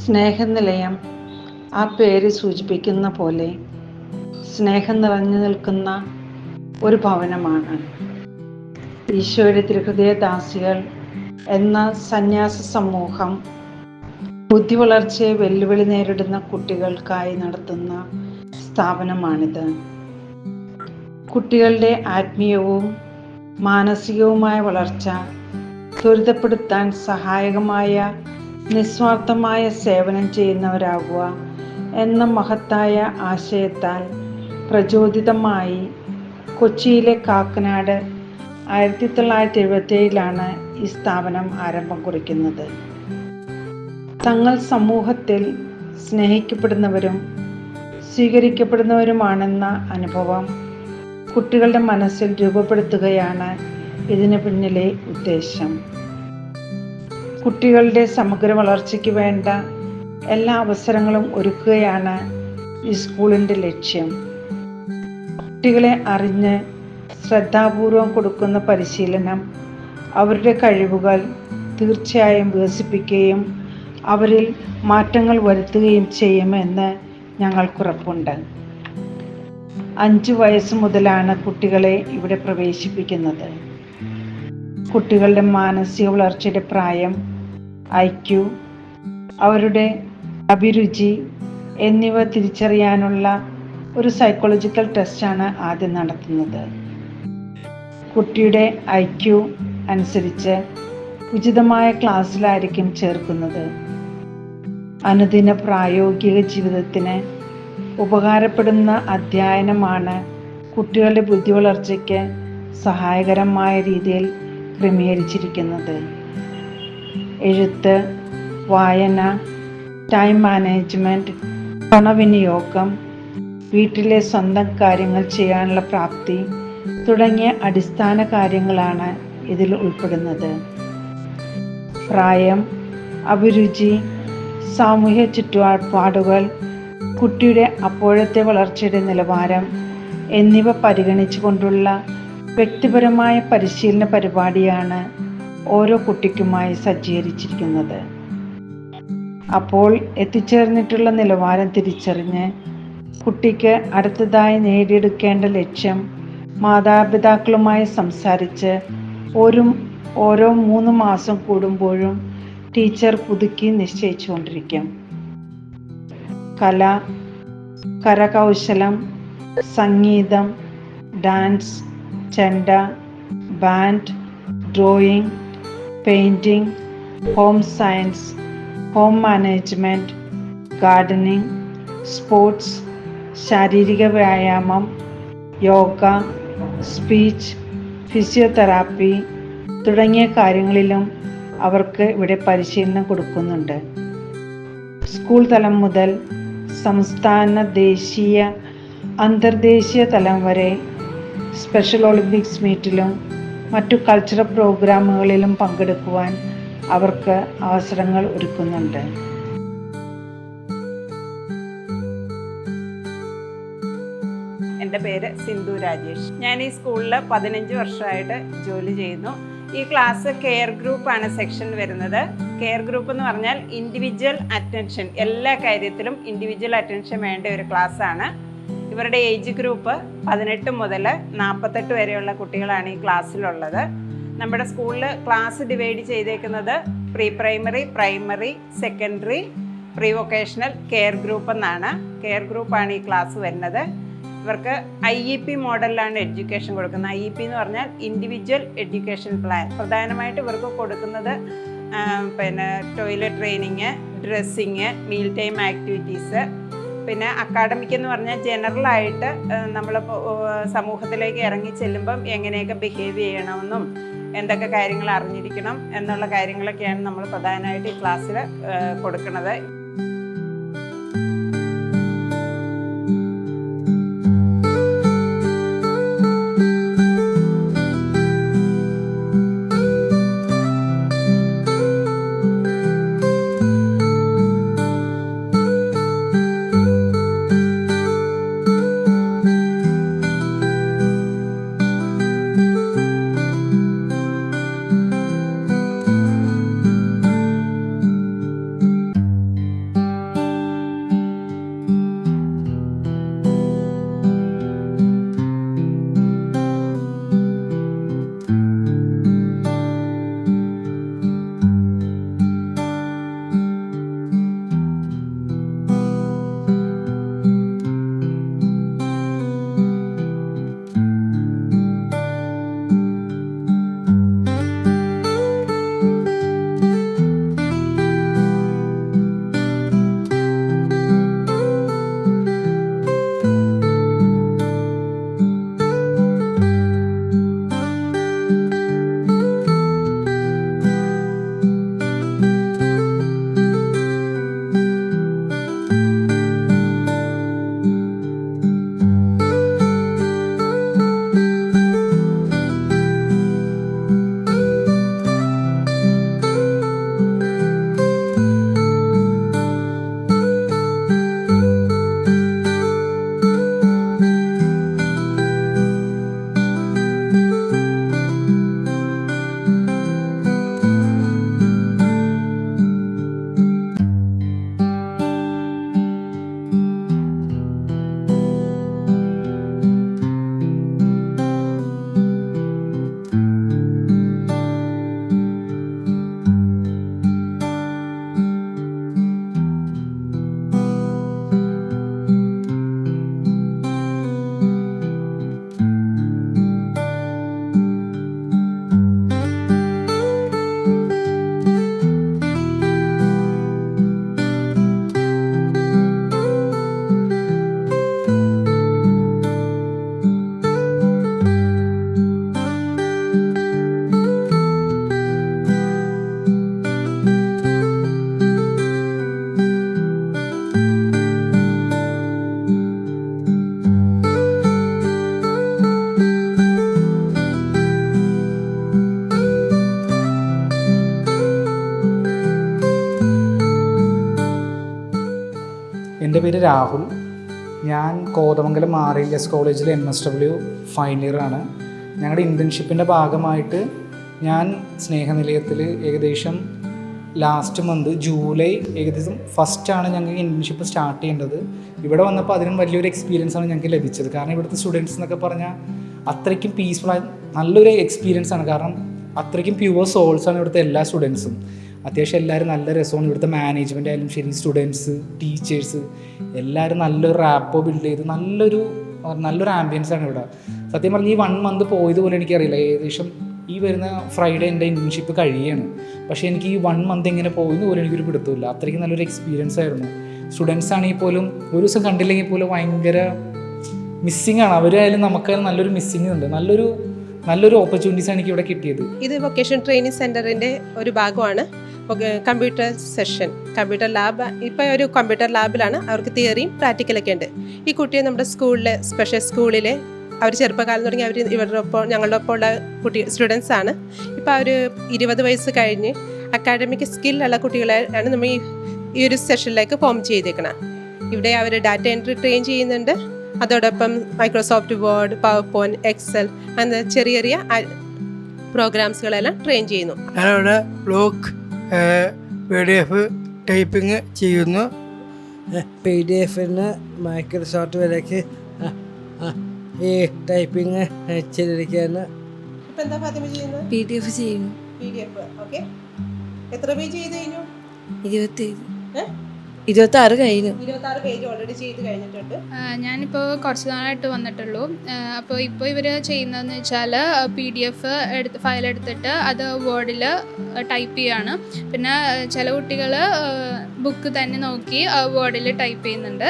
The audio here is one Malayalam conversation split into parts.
സ്നേഹനിലയം ആ പേര് സൂചിപ്പിക്കുന്ന പോലെ സ്നേഹം നിറഞ്ഞു നിൽക്കുന്ന ഒരു ഭവനമാണ്. ഈശോയുടെ തിരുഹൃദയദാസികൾ എന്ന സന്യാസ സമൂഹം ബുദ്ധി വളർച്ചയെ വെല്ലുവിളി നേരിടുന്ന കുട്ടികൾക്കായി നടത്തുന്ന സ്ഥാപനമാണിത്. കുട്ടികളുടെ ആത്മീയവും മാനസികവുമായ വളർച്ച ത്വരിതപ്പെടുത്താൻ സഹായകമായ നിസ്വാർത്ഥമായ സേവനം ചെയ്യുന്നവരാകുക എന്ന മഹത്തായ ആശയത്താൽ പ്രചോദിതമായി കൊച്ചിയിലെ കാക്കനാട് 1977 ഈ സ്ഥാപനം ആരംഭം കുറിക്കുന്നത്. തങ്ങൾ സമൂഹത്തിൽ സ്നേഹിക്കപ്പെടുന്നവരും സ്വീകരിക്കപ്പെടുന്നവരുമാണെന്ന അനുഭവം കുട്ടികളുടെ മനസ്സിൽ രൂപപ്പെടുത്തുകയാണ് ഇതിന് പിന്നിലെ ഉദ്ദേശം. കുട്ടികളുടെ സമഗ്ര വളർച്ചയ്ക്ക് വേണ്ട എല്ലാ അവസരങ്ങളും ഒരുക്കുകയാണ് ഈ സ്കൂളിൻ്റെ ലക്ഷ്യം. കുട്ടികളെ അറിഞ്ഞ് ശ്രദ്ധാപൂർവം കൊടുക്കുന്ന പരിശീലനം അവരുടെ കഴിവുകൾ തീർച്ചയായും വികസിപ്പിക്കുകയും അവരിൽ മാറ്റങ്ങൾ വരുത്തുകയും ചെയ്യുമെന്ന് ഞങ്ങൾക്കുറപ്പുണ്ട്. 5 വയസ്സ് മുതലാണ് കുട്ടികളെ ഇവിടെ പ്രവേശിപ്പിക്കുന്നത്. കുട്ടികളുടെ മാനസിക വളർച്ചയുടെ പ്രായം, IQ, അവരുടെ അഭിരുചി എന്നിവ തിരിച്ചറിയാനുള്ള ഒരു സൈക്കോളജിക്കൽ ടെസ്റ്റാണ് ആദ്യം നടത്തുന്നത്. കുട്ടിയുടെ IQ അനുസരിച്ച് ഉചിതമായ ക്ലാസ്സിലായിരിക്കും ചേർക്കുന്നത്. അനുദിന പ്രായോഗിക ജീവിതത്തിന് ഉപകാരപ്പെടുന്ന അധ്യയനമാണ് കുട്ടികളുടെ ബുദ്ധി വളർച്ചയ്ക്ക് സഹായകരമായ രീതിയിൽ ക്രമീകരിച്ചിരിക്കുന്നത്. എഴുത്ത്, വായന, ടൈം മാനേജ്മെൻറ്റ്, പണവിനിയോഗം, വീട്ടിലെ സ്വന്തം കാര്യങ്ങൾ ചെയ്യാനുള്ള പ്രാപ്തി തുടങ്ങിയ അടിസ്ഥാന കാര്യങ്ങളാണ് ഇതിൽ ഉൾപ്പെടുന്നത്. പ്രായം, അഭിരുചി, സാമൂഹ്യ ചുറ്റുപാടുകൾ, കുട്ടിയുടെ അപ്പോഴത്തെ വളർച്ചയുടെ നിലവാരം എന്നിവ പരിഗണിച്ചുകൊണ്ടുള്ള വ്യക്തിപരമായ പരിശീലന പരിപാടിയാണ് ഓരോ കുട്ടിക്കുമായി സജ്ജീകരിച്ചിരിക്കുന്നത്. അപ്പോൾ എത്തിച്ചേർന്നിട്ടുള്ള നിലവാരം തിരിച്ചറിഞ്ഞ് കുട്ടിക്ക് അടുത്തതായി നേടിയെടുക്കേണ്ട ലക്ഷ്യം മാതാപിതാക്കളുമായി സംസാരിച്ച് ഓരോ 3 മാസം കൂടുമ്പോഴും ടീച്ചർ പുതുക്കി നിശ്ചയിച്ചുകൊണ്ടിരിക്കും. കല, കരകൗശലം, സംഗീതം, ഡാൻസ്, ചെണ്ട, band, drawing, painting, home science, home management, gardening, sports, ശാരീരിക വ്യായാമം, യോഗ, സ്പീച്ച്, ഫിസിയോതെറാപ്പി തുടങ്ങിയ കാര്യങ്ങളിലും അവർക്ക് ഇവിടെ പരിശീലനം കൊടുക്കുന്നുണ്ട്. സ്കൂൾ തലം മുതൽ സംസ്ഥാന, ദേശീയ, അന്തർദേശീയ തലം വരെ സ്പെഷ്യൽ ഒളിമ്പിക്സ് മീറ്റിലും മറ്റു കൾച്ചറൽ പ്രോഗ്രാമുകളിലും പങ്കെടുക്കുവാൻ അവർക്ക് അവസരങ്ങൾ ഒരുക്കുന്നുണ്ട്. എൻ്റെ പേര് സിന്ധു രാജേഷ്. ഞാൻ ഈ സ്കൂളിൽ 15 വർഷമായിട്ട് ജോലി ചെയ്യുന്നു. ഈ ക്ലാസ് കെയർ ഗ്രൂപ്പാണ് സെക്ഷൻ വരുന്നത്. കെയർ ഗ്രൂപ്പ് എന്ന് പറഞ്ഞാൽ ഇൻഡിവിജ്വൽ അറ്റൻഷൻ, എല്ലാ കാര്യത്തിലും ഇൻഡിവിജ്വൽ അറ്റൻഷൻ വേണ്ട ഒരു ക്ലാസ്സാണ്. ഇവരുടെ ഏജ് ഗ്രൂപ്പ് 18 മുതൽ 48 വരെയുള്ള കുട്ടികളാണ് ഈ ക്ലാസ്സിലുള്ളത്. നമ്മുടെ സ്കൂളിൽ ക്ലാസ് ഡിവൈഡ് ചെയ്തേക്കുന്നത് pre primary, primary, secondary, pre vocational, care group എന്നാണ്. കെയർ ഗ്രൂപ്പാണ് ഈ ക്ലാസ് വരുന്നത്. ഇവർക്ക് IEP മോഡലിലാണ് എഡ്യൂക്കേഷൻ കൊടുക്കുന്നത്. IEP എന്ന് പറഞ്ഞാൽ ഇൻഡിവിജ്വൽ എഡ്യൂക്കേഷൻ പ്ലാൻ. പ്രധാനമായിട്ട് ഇവർക്ക് കൊടുക്കുന്നത് toilet training, dressing, meal time activities, പിന്നെ അക്കാഡമിക് എന്ന് പറഞ്ഞാൽ ജനറലായിട്ട് നമ്മൾ സമൂഹത്തിലേക്ക് ഇറങ്ങി ചെല്ലുമ്പം എങ്ങനെയൊക്കെ ബിഹേവ് ചെയ്യണമെന്നും എന്തൊക്കെ കാര്യങ്ങൾ അറിഞ്ഞിരിക്കണം എന്നുള്ള കാര്യങ്ങളൊക്കെയാണ് നമ്മൾ പ്രധാനമായിട്ട് ഈ ക്ലാസ്സിൽ കൊടുക്കുന്നത്. രാഹുൽ. ഞാൻ കോതമംഗലം RLS കോളേജിലെ MSW ഫൈനൽ ഇയറാണ്. ഞങ്ങളുടെ ഇൻറ്റേൺഷിപ്പിൻ്റെ ഭാഗമായിട്ട് ഞാൻ സ്നേഹനിലയത്തിൽ ഏകദേശം ലാസ്റ്റ് മന്ത് ജൂലൈ ഏകദേശം ഫസ്റ്റാണ് ഞങ്ങൾക്ക് ഇൻറ്റേൺഷിപ്പ് സ്റ്റാർട്ട് ചെയ്യേണ്ടത്. ഇവിടെ വന്നപ്പോൾ അതിനും വലിയൊരു എക്സ്പീരിയൻസാണ് ഞങ്ങൾക്ക് ലഭിച്ചത്. കാരണം ഇവിടുത്തെ സ്റ്റുഡൻസ് എന്നൊക്കെ പറഞ്ഞാൽ അത്രയ്ക്കും പീസ്ഫുള്ളായി നല്ലൊരു എക്സ്പീരിയൻസ് ആണ്. കാരണം അത്രയ്ക്കും പ്യുവർ സോൾസാണ് ഇവിടുത്തെ എല്ലാ സ്റ്റുഡൻസും. അത്യാവശ്യം എല്ലാവരും നല്ല രസമാണ്. ഇവിടുത്തെ മാനേജ്മെൻ്റ് ആയാലും ശരി, സ്റ്റുഡൻസ്, ടീച്ചേഴ്സ് എല്ലാവരും നല്ലൊരു റാപ്പോ ബിൽഡ് ചെയ്ത് നല്ലൊരു ആംബിയൻസ് ആണ് ഇവിടെ. സത്യം പറഞ്ഞാൽ ഈ 1 മന്ത് പോയതുപോലെ എനിക്കറിയില്ല. ഏകദേശം ഈ വരുന്ന ഫ്രൈഡേ എൻ്റെ ഇൻറ്റേൺഷിപ്പ് കഴിയുകയാണ്. പക്ഷേ എനിക്ക് ഈ 1 മന്ത് എങ്ങനെ പോയെന്ന് പോലും എനിക്കൊരു പിടുത്തമില്ല. അത്രയ്ക്ക് നല്ലൊരു എക്സ്പീരിയൻസ് ആയിരുന്നു. സ്റ്റുഡൻസ് ആണെങ്കിൽ പോലും ഒരു ദിവസം കണ്ടില്ലെങ്കിൽ പോലും ഭയങ്കര മിസ്സിംഗ് ആണ്. അവരായാലും നമുക്കായാലും നല്ലൊരു മിസ്സിംഗ് ഉണ്ട്. നല്ലൊരു ഓപ്പർച്യൂണിറ്റീസ് ആണ് എനിക്ക് ഇവിടെ കിട്ടിയത്. ഇത് വൊക്കേഷണൽ ട്രെയിനിങ് സെൻറ്ററിൻ്റെ ഒരു ഭാഗമാണ്. Computer session, computer lab. ഇപ്പോൾ ഒരു കമ്പ്യൂട്ടർ ലാബിലാണ്. അവർക്ക് തിയറിയും പ്രാക്ടിക്കലൊക്കെ ഉണ്ട്. ഈ കുട്ടിയെ നമ്മുടെ സ്കൂളിലെ സ്പെഷ്യൽ സ്കൂളിലെ അവർ ചെറുപ്പകാലം തുടങ്ങി അവർ ഇവരുടെ ഒപ്പം ഞങ്ങളുടെ ഒപ്പം ഉള്ള സ്റ്റുഡൻസാണ്. ഇപ്പോൾ അവർ 20 വയസ്സ് കഴിഞ്ഞ് അക്കാഡമിക് സ്കില്ലുള്ള കുട്ടികളെയാണ് നമ്മൾ ഈ ഒരു സെഷനിലേക്ക് ഫോം ചെയ്തേക്കണം. ഇവിടെ അവർ ഡാറ്റ എൻട്രി ട്രെയിൻ ചെയ്യുന്നുണ്ട്. അതോടൊപ്പം Microsoft word, power point, Excel അങ്ങനെ ചെറിയ ചെറിയ പ്രോഗ്രാംസുകളെല്ലാം ട്രെയിൻ ചെയ്യുന്നു. ഞാനവിടെ ബ്ലോക്ക് PDF ടൈപ്പിങ് ചെയ്യുന്നു. PDF-ന് മൈക്രോസോഫ്റ്റ് വരയ്ക്ക് ഈ ടൈപ്പിങ് ചെയ്തിരിക്കുകയാണ്. ഇപ്പം എന്താ ഫാത്തിമ ചെയ്യുന്നത്? PDF ചെയ്യുന്നു. PDF. ഓക്കെ. എത്ര പേജ് ചെയ്ത് കഴിഞ്ഞു? 26 കഴിഞ്ഞു. 26 പേജ് ഓൾറെഡി ചെയ്ത് കഴിഞ്ഞിട്ടുണ്ട്. ഞാനിപ്പോൾ കുറച്ച് നാളായിട്ട് വന്നിട്ടുള്ളൂ. അപ്പോൾ ഇപ്പോൾ ഇവർ ചെയ്യുന്നതെന്ന് വെച്ചാൽ PDF ഫയൽ എടുത്തിട്ട് അത് വേർഡിൽ ടൈപ്പ് ചെയ്യാണ്. പിന്നെ ചില കുട്ടികൾ ബുക്ക് തന്നെ നോക്കി വേർഡിൽ ടൈപ്പ് ചെയ്യുന്നുണ്ട്.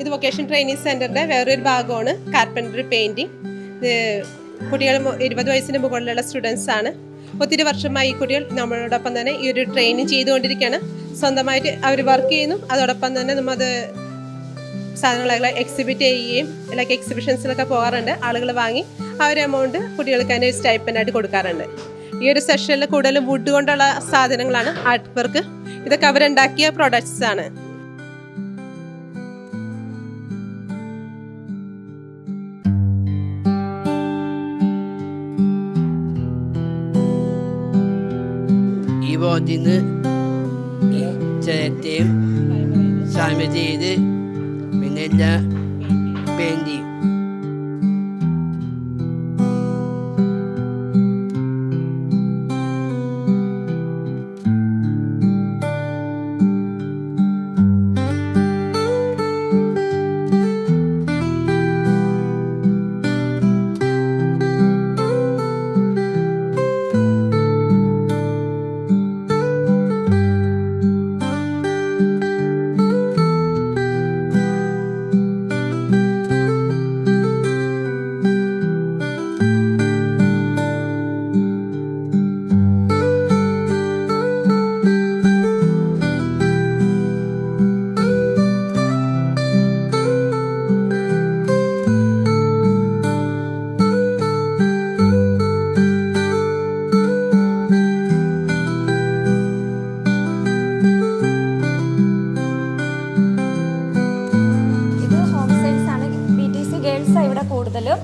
ഇത് വൊക്കേഷണൽ ട്രെയിനിങ് സെൻറ്ററിൻ്റെ വേറൊരു ഭാഗമാണ് കാർപ്പൻട്രി പെയിൻറ്റിങ്. കുട്ടികൾ 20 വയസ്സിന് മുകളിലുള്ള സ്റ്റുഡൻസ് ആണ്. ഒത്തിരി വർഷമായി ഈ കുട്ടികൾ നമ്മളോടൊപ്പം തന്നെ ഈ ഒരു ട്രെയിനിങ് ചെയ്തുകൊണ്ടിരിക്കുകയാണ്. സ്വന്തമായിട്ട് അവർ വർക്ക് ചെയ്യുന്നു. അതോടൊപ്പം തന്നെ നമ്മളത് സാധനങ്ങളെ എക്സിബിറ്റ് ചെയ്യുകയും ലൈക്ക് എക്സിബിഷൻസിലൊക്കെ പോകാറുണ്ട്. ആളുകൾ വാങ്ങി ആ ഒരു എമൗണ്ട് കുട്ടികൾക്ക് തന്നെ സ്റ്റൈപ്പൻഡായിട്ട് കൊടുക്കാറുണ്ട്. ഈ ഒരു സെഷനിൽ കൂടുതലും വുഡ് കൊണ്ടുള്ള സാധനങ്ങളാണ്, ആർട്ട് വർക്ക്. ഇതൊക്കെ അവരുണ്ടാക്കിയ പ്രൊഡക്ട്സ് ആണ്. ഈ ബോർഡിൽ നിന്ന് ചിലത്തെയും സാമ്യം ചെയ്ത് പിന്നെ എല്ലാം പെയിൻറ് ചെയ്യും. കൂടുതലും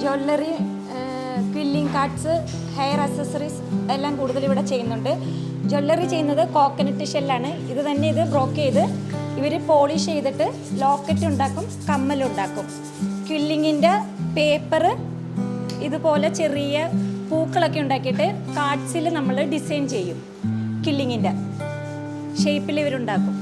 jewellery, quilling cards, hair accessories എല്ലാം കൂടുതൽ ഇവിടെ ചെയ്യുന്നുണ്ട്. ജ്വല്ലറി ചെയ്യുന്നത് കോക്കനട്ട് ഷെല്ലാണ്. ഇത് തന്നെ ഇത് ബ്രോക്ക് ചെയ്ത് ഇവർ പോളിഷ് ചെയ്തിട്ട് ലോക്കറ്റ് ഉണ്ടാക്കും, കമ്മലുണ്ടാക്കും. ക്വില്ലിങ്ങിൻ്റെ പേപ്പർ ഇതുപോലെ ചെറിയ പൂക്കളൊക്കെ ഉണ്ടാക്കിയിട്ട് കാർഡ്സിൽ നമ്മൾ ഡിസൈൻ ചെയ്യും. ക്വില്ലിങ്ങിൻ്റെ ഷേപ്പിൽ ഇവരുണ്ടാക്കും.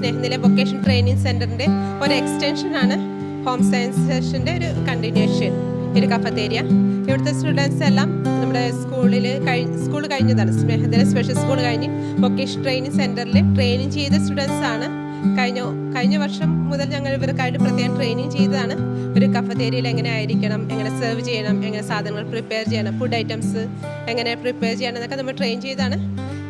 സ്നേഹനില വൊക്കേഷൻ ട്രെയിനിങ് സെൻറ്ററിൻ്റെ ഒരു എക്സ്റ്റൻഷനാണ് ഹോം സയൻസ് സെഷൻ്റെ ഒരു കണ്ടിന്യൂഷൻ, ഒരു കഫത്തേരിയ. ഇവിടുത്തെ സ്റ്റുഡൻസ് എല്ലാം നമ്മുടെ സ്കൂൾ കഴിഞ്ഞതാണ്, സ്നേഹനില സ്പെഷ്യൽ സ്കൂൾ കഴിഞ്ഞ് വൊക്കേഷൻ ട്രെയിനിങ് സെൻറ്ററിൽ ട്രെയിനിങ് ചെയ്ത സ്റ്റുഡൻസ് ആണ്. കഴിഞ്ഞ വർഷം മുതൽ ഞങ്ങൾ ഇവർക്കായിട്ട് പ്രത്യേകം ട്രെയിനിങ് ചെയ്തതാണ്. ഒരു കഫത്തേരിയയിൽ എങ്ങനെ ആയിരിക്കണം, എങ്ങനെ സെർവ് ചെയ്യണം, എങ്ങനെ സാധനങ്ങൾ പ്രിപ്പയർ ചെയ്യണം, ഫുഡ് ഐറ്റംസ് എങ്ങനെ പ്രിപ്പയർ ചെയ്യണം എന്നൊക്കെ നമ്മൾ ട്രെയിൻ ചെയ്താണ്.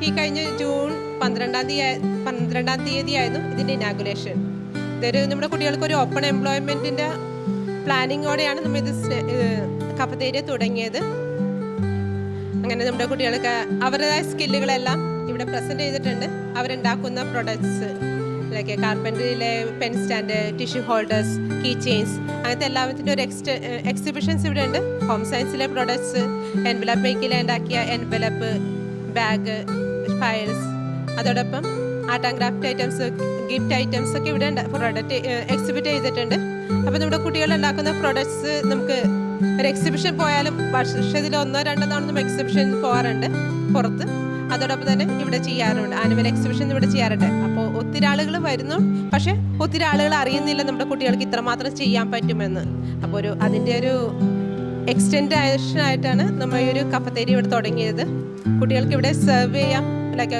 ഈ കഴിഞ്ഞ ജൂൺ 12-ാം തീയതി ആയിരുന്നു ഇതിൻ്റെ ഇനാഗുറേഷൻ. ഇതൊരു നമ്മുടെ കുട്ടികൾക്ക് ഒരു ഓപ്പൺ എംപ്ലോയ്മെൻറ്റിൻ്റെ പ്ലാനിങ്ങോടെയാണ് നമ്മൾ ഇത് കഫത്തേരിയ തുടങ്ങിയത്. അങ്ങനെ നമ്മുടെ കുട്ടികൾക്ക് അവരുടേതായ സ്കില്ലുകളെല്ലാം ഇവിടെ പ്രസൻറ്റ് ചെയ്തിട്ടുണ്ട്. അവരുണ്ടാക്കുന്ന പ്രൊഡക്ട്സ് ലൈക്ക് കാർപ്പൻറ്ററിയിലെ pen stand, tissue holders, key chains, അങ്ങനത്തെ എല്ലാത്തിൻ്റെ ഒരു എക്സിബിഷൻസ് ഇവിടെ ഉണ്ട്. ഹോം സയൻസിലെ പ്രൊഡക്ട്സ്, എൻവലപ്പ് മേക്കിൽ ഉണ്ടാക്കിയ എൻവലപ്പ്, ബാഗ്, ഫയൽസ്, അതോടൊപ്പം art and craft items, gift items ഒക്കെ ഇവിടെ പ്രൊഡക്റ്റ് എക്സിബിറ്റ് ചെയ്തിട്ടുണ്ട്. അപ്പോൾ നമ്മുടെ കുട്ടികൾ ഉണ്ടാക്കുന്ന പ്രൊഡക്ട്സ് നമുക്ക് ഒരു എക്സിബിഷൻ പോയാലും വർഷത്തിൽ 1-2 തവണ നമ്മൾ എക്സിബിഷൻ പോകാറുണ്ട് പുറത്ത്. അതോടൊപ്പം തന്നെ ഇവിടെ ചെയ്യാറുണ്ട്, ആനുവൽ എക്സിബിഷൻ ഇവിടെ ചെയ്യാറുണ്ട്. അപ്പോൾ ഒത്തിരി ആളുകൾ വരുന്നു, പക്ഷേ ഒത്തിരി ആളുകൾ അറിയുന്നില്ല നമ്മുടെ കുട്ടികൾക്ക് ഇത്രമാത്രം ചെയ്യാൻ പറ്റുമെന്ന്. അപ്പോൾ അതിൻ്റെ ഒരു എക്സ്റ്റൻഡേഷനായിട്ടാണ് നമ്മൾ ഈ ഒരു കഫത്തേരിയ ഇവിടെ തുടങ്ങിയത്. കുട്ടികൾക്ക് ഇവിടെ സെർവ് ചെയ്യാം, ലൈക്ക്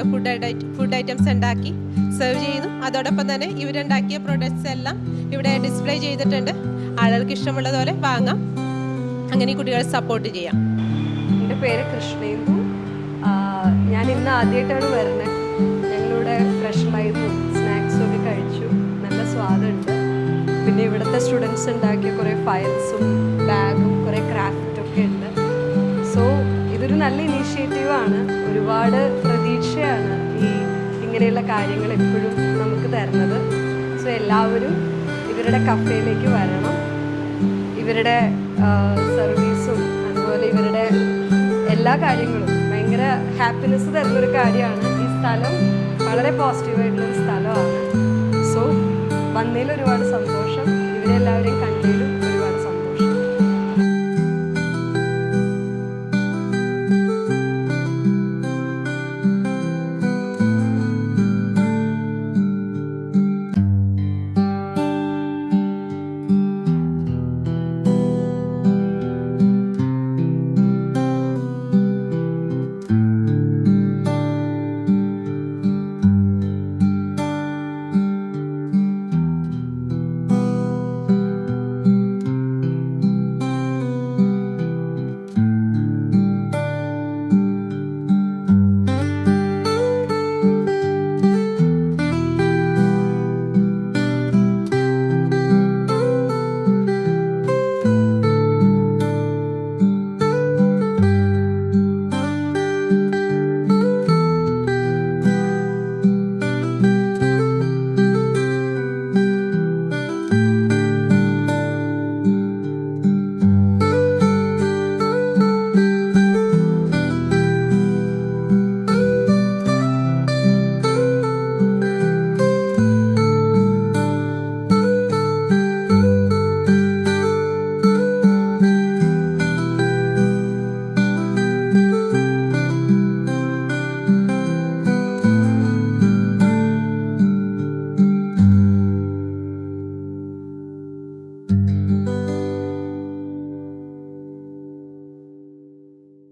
ഫുഡ് ഐറ്റംസ് ഉണ്ടാക്കി സെർവ് ചെയ്യുന്നു. അതോടൊപ്പം തന്നെ ഇവരുണ്ടാക്കിയ പ്രൊഡക്ട്സ് എല്ലാം ഇവിടെ ഡിസ്പ്ലേ ചെയ്തിട്ടുണ്ട്. ആളുകൾക്ക് ഇഷ്ടമുള്ളതുപോലെ വാങ്ങാം, അങ്ങനെ കുട്ടികളെ സപ്പോർട്ട് ചെയ്യാം. എൻ്റെ പേര് കൃഷ്ണേന്ദു. ഞാൻ ഇന്ന് ആദ്യമായിട്ടാണ് വരുന്നത്. ഞങ്ങളിവിടെ ഫ്രഷ് ലൈമും സ്നാക്സും ഒക്കെ കഴിച്ചു, നല്ല സ്വാദുണ്ട്. പിന്നെ ഇവിടുത്തെ സ്റ്റുഡൻസ് ഉണ്ടാക്കിയ കുറേ ഫയൽസും ബാഗും കുറേ ക്രാഫ്റ്റൊക്കെ ഉണ്ട്. സോ ഇതൊരു നല്ല ഇനീഷ്യേറ്റീവാണ്. ഒരുപാട് പ്രതീക്ഷയാണ് ഇങ്ങനെയുള്ള കാര്യങ്ങൾ എപ്പോഴും നമുക്ക് തരുന്നത്. സോ എല്ലാവരും ഇവരുടെ കഫേയിലേക്ക് വരണം. ഇവരുടെ സർവീസും അതുപോലെ ഇവരുടെ എല്ലാ കാര്യങ്ങളും ഭയങ്കര ഹാപ്പിനെസ് തരുന്നൊരു കാര്യമാണ്. ഈ സ്ഥലം വളരെ പോസിറ്റീവായിട്ടുള്ളൊരു സ്ഥലമാണ്. സോ വന്നതിൽ ഒരുപാട് സന്തോഷം. ഇവരെല്ലാവരെയും കണ്ടതിലും